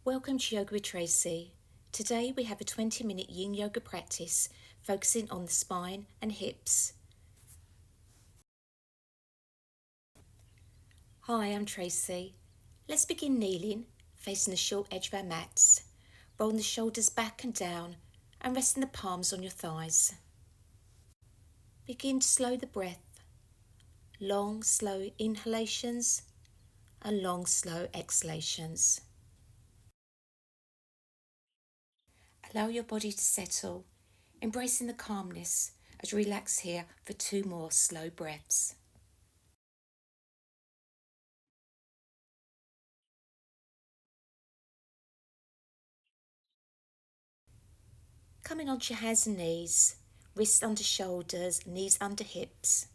Welcome to Yoga with Tracy. Today we have a 20-minute yin yoga practice focusing on the spine and hips. Hi, I'm Tracy. Let's begin kneeling, facing the short edge of our mats. Rolling the shoulders back and down and resting the palms on your thighs. Begin to slow the breath. Long, slow inhalations and long, slow exhalations. Allow your body to settle, embracing the calmness as you relax here for 2 more slow breaths. Coming onto your hands and knees, wrists under shoulders, knees under hips.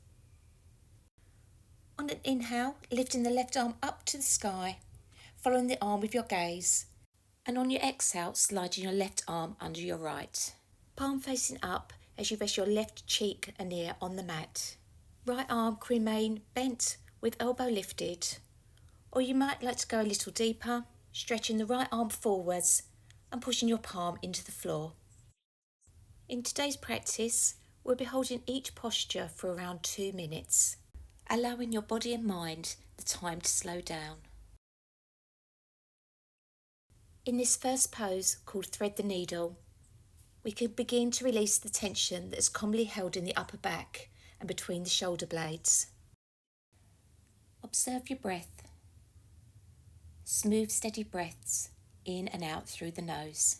On an inhale, lifting the left arm up to the sky, following the arm with your gaze. And on your exhale, sliding your left arm under your right. Palm facing up as you rest your left cheek and ear on the mat. Right arm can remain bent with elbow lifted. Or you might like to go a little deeper, stretching the right arm forwards and pushing your palm into the floor. In today's practice, we'll be holding each posture for around 2 minutes, allowing your body and mind the time to slow down. In this first pose, called Thread the Needle, we can begin to release the tension that is commonly held in the upper back and between the shoulder blades. Observe your breath. Smooth, steady breaths in and out through the nose.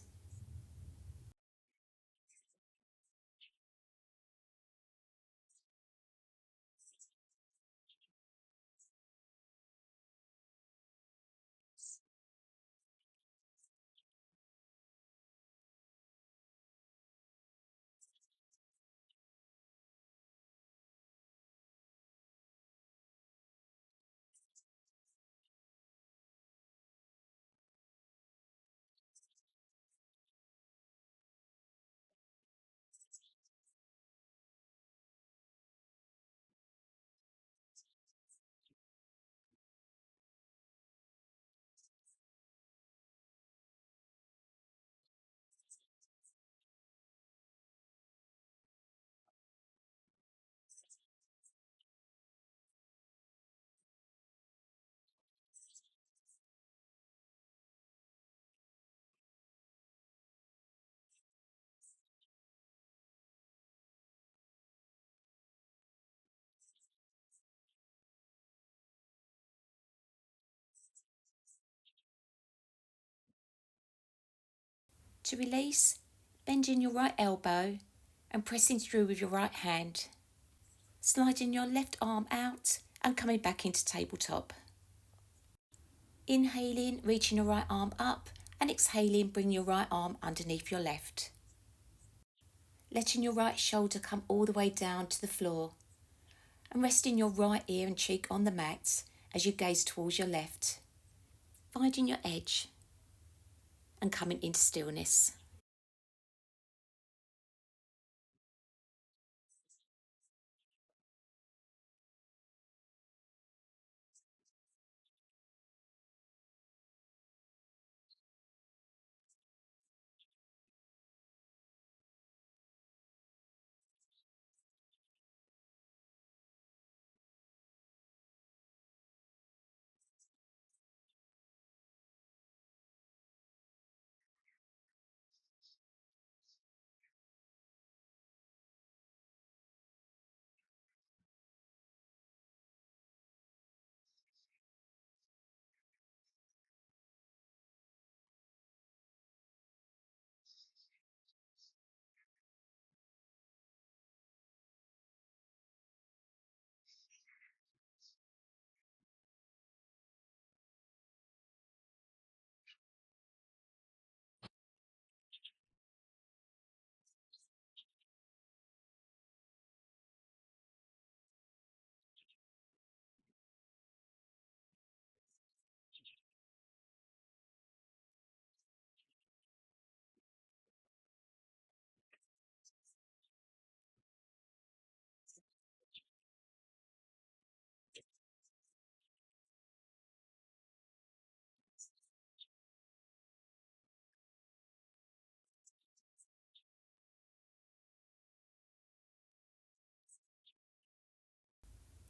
To release, bend in your right elbow and pressing through with your right hand. Sliding your left arm out and coming back into tabletop. Inhaling, reaching your right arm up, and exhaling, bring your right arm underneath your left. Letting your right shoulder come all the way down to the floor and resting your right ear and cheek on the mat as you gaze towards your left. Finding your edge and coming into stillness.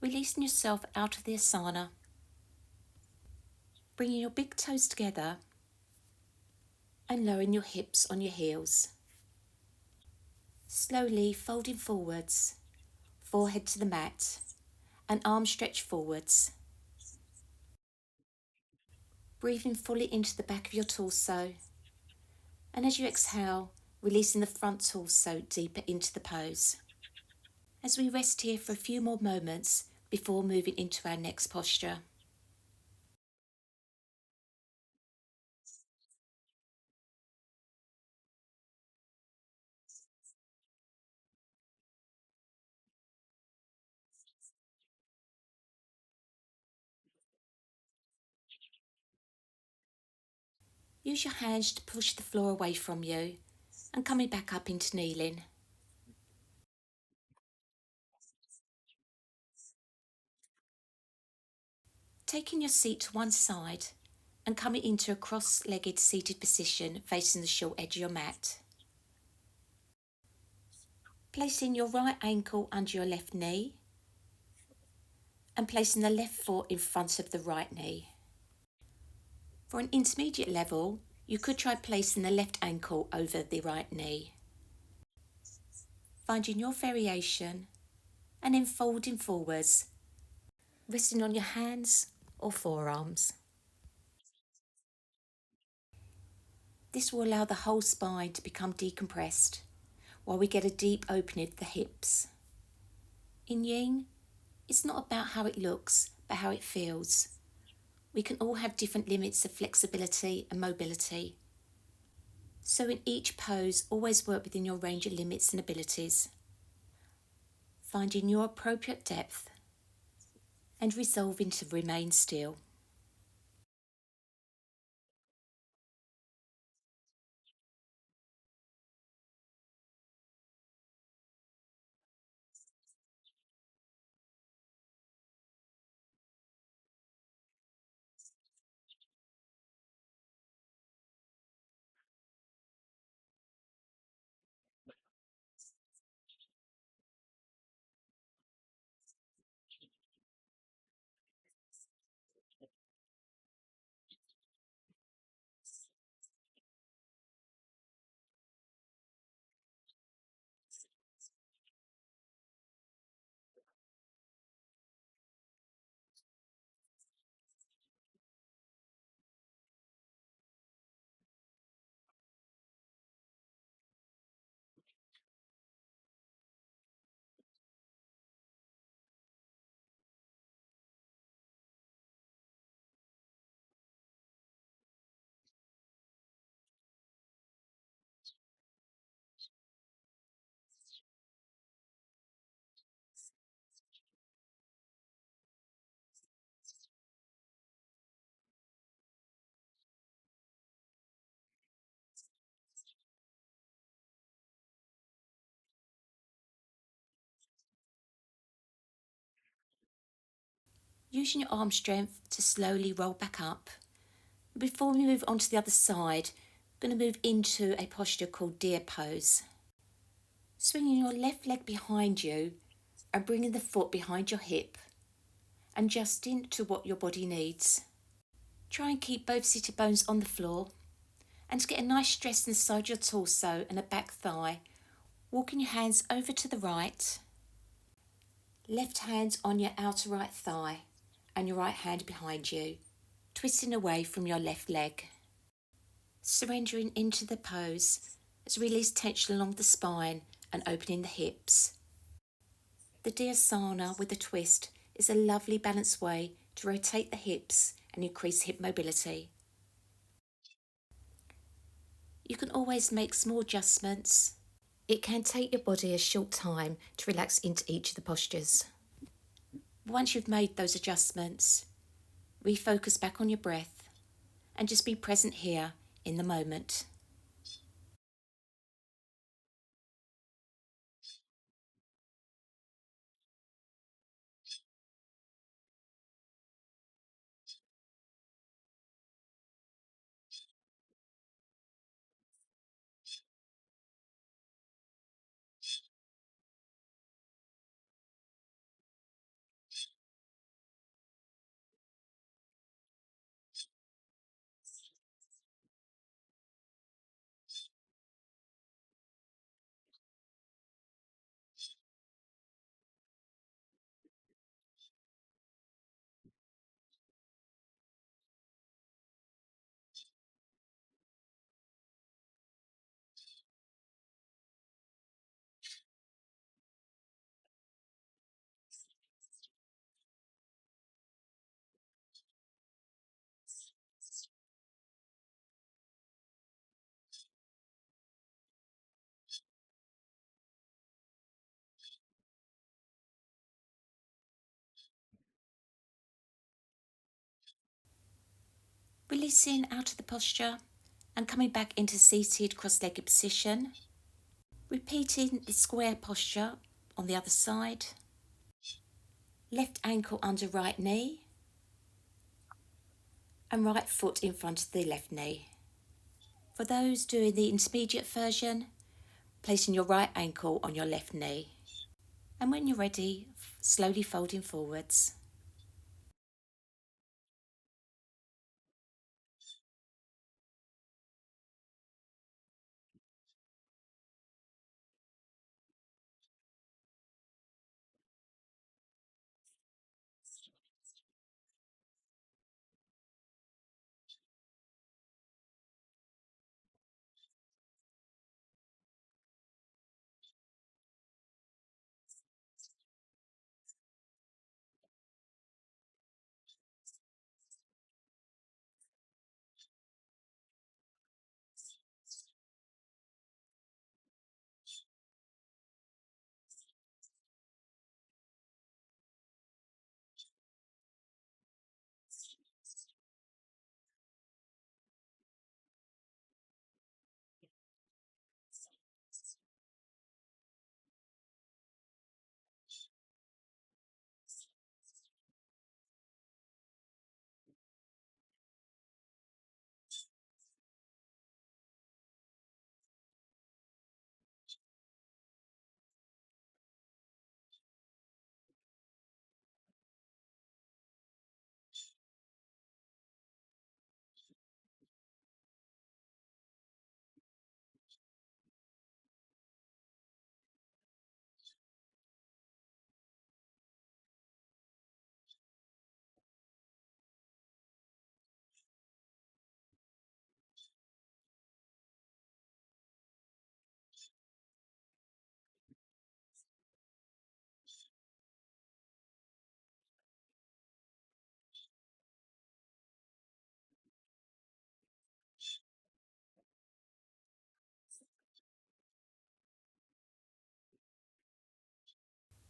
releasing yourself out of the asana, bringing your big toes together and lowering your hips on your heels. Slowly folding forwards, forehead to the mat, and arms stretched forwards. Breathing fully into the back of your torso, and as you exhale, releasing the front torso deeper into the pose. As we rest here for a few more moments before moving into our next posture. Use your hands to push the floor away from you and coming back up into kneeling. Taking your seat to one side and coming into a cross-legged seated position facing the short edge of your mat. Placing your right ankle under your left knee and placing the left foot in front of the right knee. For an intermediate level, you could try placing the left ankle over the right knee. Finding your variation and then folding forwards, resting on your hands or forearms. This will allow the whole spine to become decompressed while we get a deep opening of the hips. In Yin, it's not about how it looks, but how it feels. We can all have different limits of flexibility and mobility. So in each pose, always work within your range of limits and abilities, finding your appropriate depth and resolving to remain still. Using your arm strength to slowly roll back up. Before we move on to the other side, I'm going to move into a posture called deer pose. Swinging your left leg behind you and bringing the foot behind your hip, adjusting to what your body needs. Try and keep both sitting bones on the floor and to get a nice stress inside your torso and the back thigh, walking your hands over to the right, left hand on your outer right thigh and your right hand behind you, twisting away from your left leg. Surrendering into the pose as release tension along the spine and opening the hips. The Dhyasana with a twist is a lovely balanced way to rotate the hips and increase hip mobility. You can always make small adjustments. It can take your body a short time to relax into each of the postures. Once you've made those adjustments, refocus back on your breath and just be present here in the moment. Releasing out of the posture and coming back into seated cross-legged position. Repeating the square posture on the other side. Left ankle under right knee and right foot in front of the left knee. For those doing the intermediate version, placing your right ankle on your left knee. And when you're ready, slowly folding forwards.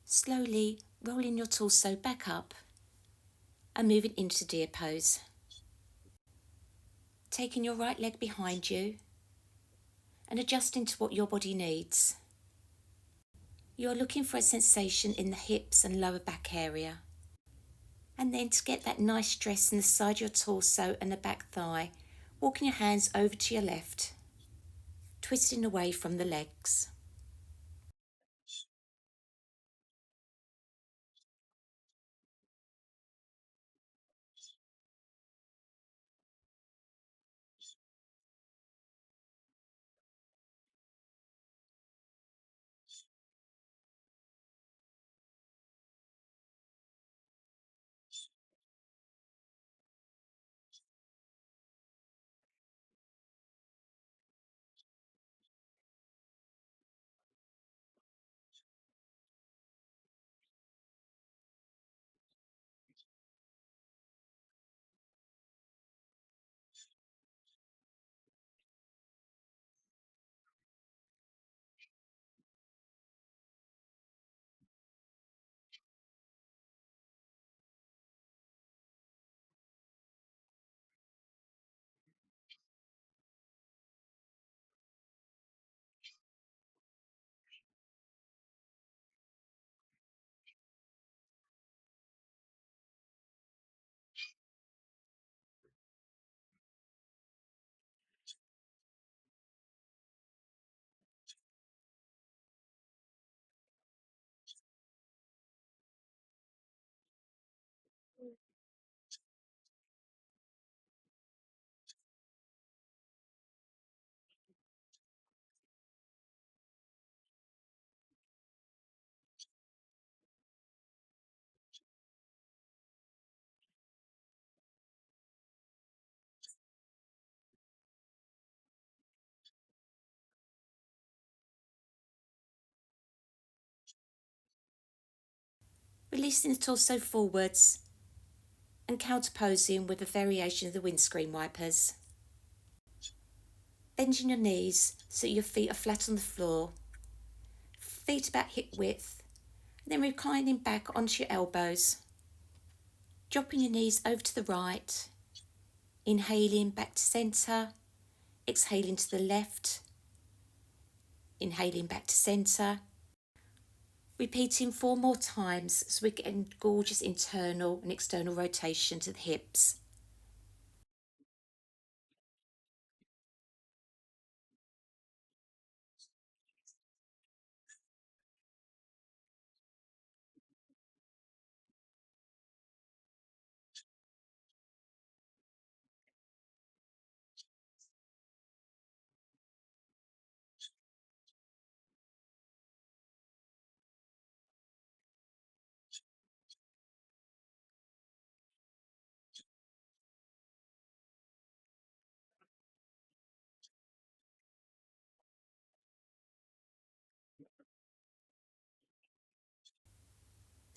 Slowly rolling your torso back up and moving into deer pose. Taking your right leg behind you and adjusting to what your body needs. You're looking for a sensation in the hips and lower back area. And then to get that nice stress in the side of your torso and the back thigh, walking your hands over to your left, twisting away from the legs. Releasing the torso forwards and counterposing with a variation of the windscreen wipers. Bending your knees so your feet are flat on the floor, feet about hip width, and then reclining back onto your elbows. Dropping your knees over to the right, Inhaling back to centre, exhaling to the left, inhaling back to centre. Repeating 4 more times so we get a gorgeous internal and external rotation to the hips.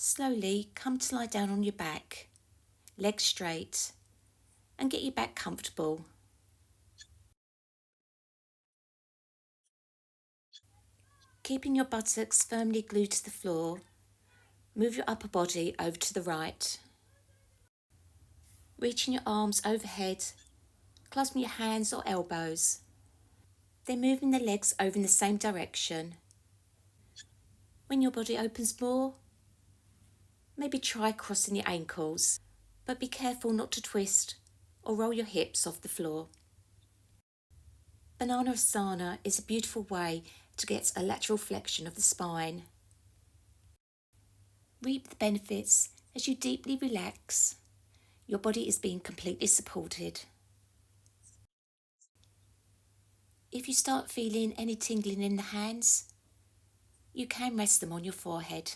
Slowly come to lie down on your back, legs straight, and get your back comfortable. Keeping your buttocks firmly glued to the floor, move your upper body over to the right. Reaching your arms overhead, clasping your hands or elbows. Then moving the legs over in the same direction. When your body opens more, maybe try crossing your ankles, but be careful not to twist or roll your hips off the floor. Banana Asana is a beautiful way to get a lateral flexion of the spine. Reap the benefits as you deeply relax. Your body is being completely supported. If you start feeling any tingling in the hands, you can rest them on your forehead.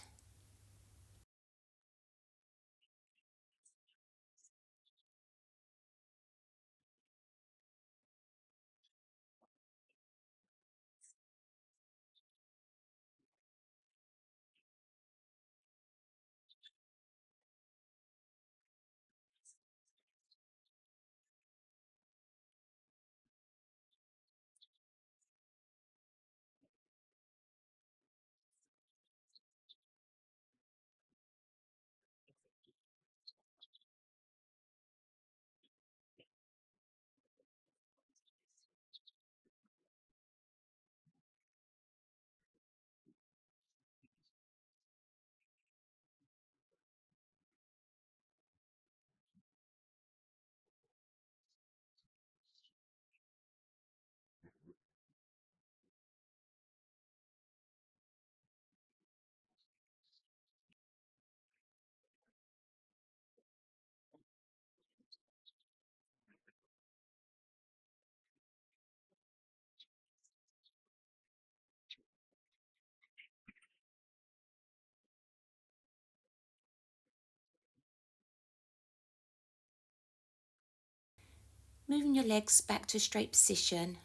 Moving your legs back to a straight position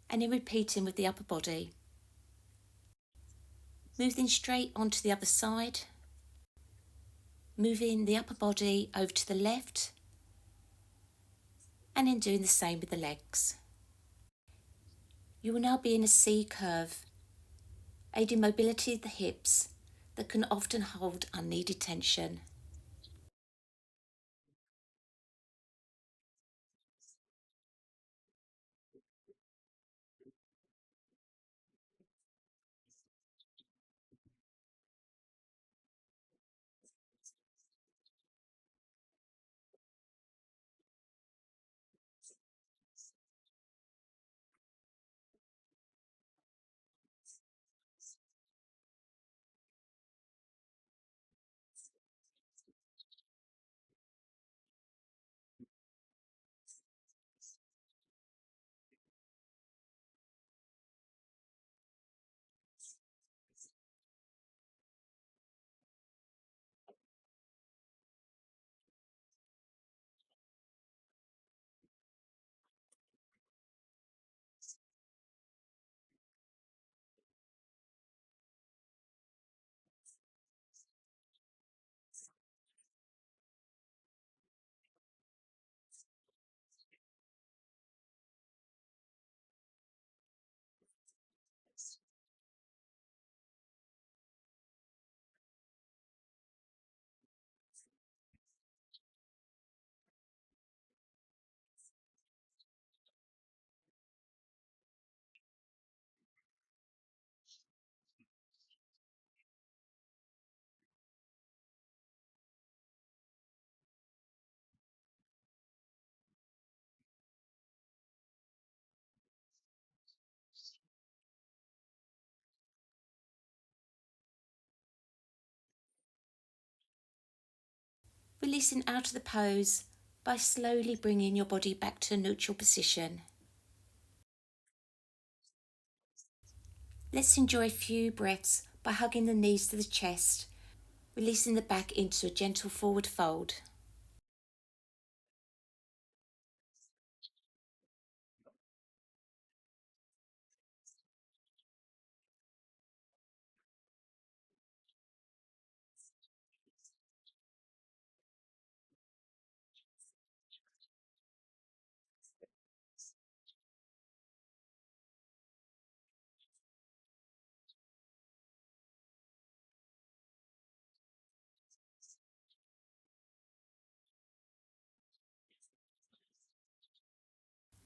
and then repeating with the upper body. Moving straight onto the other side. Moving the upper body over to the left and then doing the same with the legs. You will now be in a C curve, aiding mobility of the hips that can often hold unneeded tension. Releasing out of the pose by slowly bringing your body back to a neutral position. Let's enjoy a few breaths by hugging the knees to the chest, releasing the back into a gentle forward fold.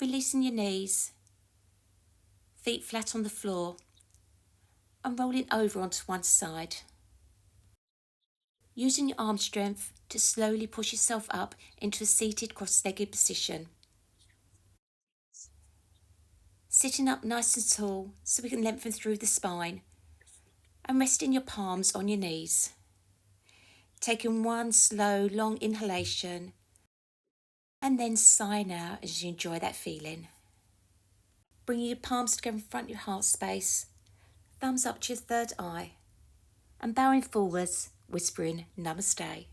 Releasing your knees, feet flat on the floor, and rolling over onto one side. Using your arm strength to slowly push yourself up into a seated cross-legged position. Sitting up nice and tall so we can lengthen through the spine, and resting your palms on your knees. Taking one slow, long inhalation, and then sighing out as you enjoy that feeling. Bringing your palms together in front of your heart space, thumbs up to your third eye, and bowing forwards, whispering Namaste.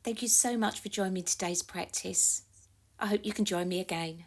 Thank you so much for joining me in today's practice. I hope you can join me again.